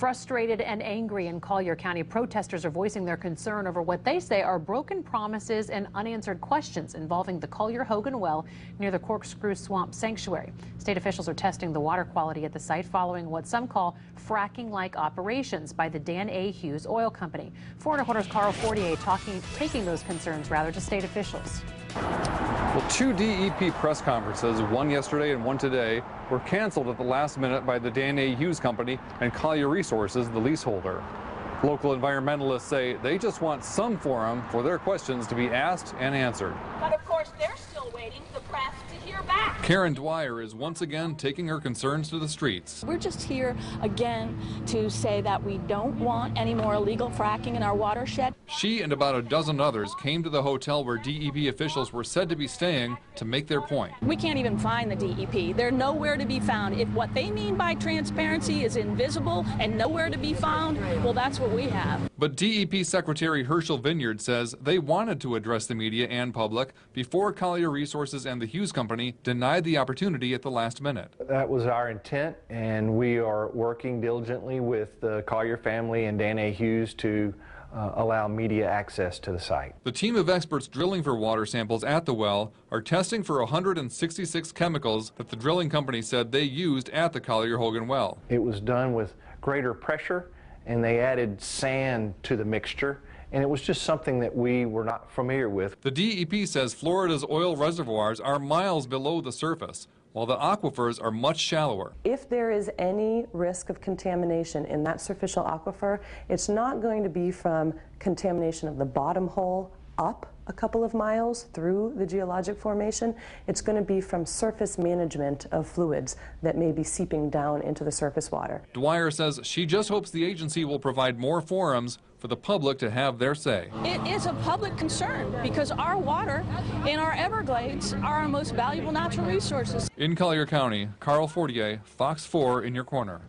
Frustrated and angry in Collier County, protesters are voicing their concern over what they say are broken promises and unanswered questions involving the Collier-Hogan well near the Corkscrew Swamp Sanctuary. State officials are testing the water quality at the site following what some call fracking-like operations by the Dan A. Hughes Oil Company. 4 Reporter's Carl Fortier taking those concerns to state officials. Well, 2 DEP press conferences, one yesterday and one today, were canceled at the last minute by the Dan A. Hughes Company and Collier Resources, the leaseholder. Local environmentalists say they just want some forum for their questions to be asked and answered. But of course, they're still waiting for the press to hear back. Karen Dwyer is once again taking her concerns to the streets. We're just here again to say that we don't want any more illegal fracking in our watershed. She and about a dozen others came to the hotel where DEP officials were said to be staying to make their point. We can't even find the DEP. They're nowhere to be found. If what they mean by transparency is invisible and nowhere to be found, well, that's what we have. But DEP Secretary Herschel Vineyard says they wanted to address the media and public before Collier Resources and the Hughes Company denied the opportunity at the last minute. That was our intent, and we are working diligently with the Collier family and Dan A. Hughes to allow media access to the site. The team of experts drilling for water samples at the well are testing for 166 chemicals that the drilling company said they used at the Collier-Hogan well. It was done with greater pressure, and they added sand to the mixture, and it was just something that we were not familiar with. The DEP says Florida's oil reservoirs are miles below the surface, while the aquifers are much shallower. If there is any risk of contamination in that surficial aquifer, it's not going to be from contamination of the bottom hole up a couple of miles through the geologic formation. It's going to be from surface management of fluids that may be seeping down into the surface water. Dwyer says she just hopes the agency will provide more forums for the public to have their say. It is a public concern because our water in our Everglades are our most valuable natural resources. In Collier County, Carl Fortier, Fox 4 in your corner.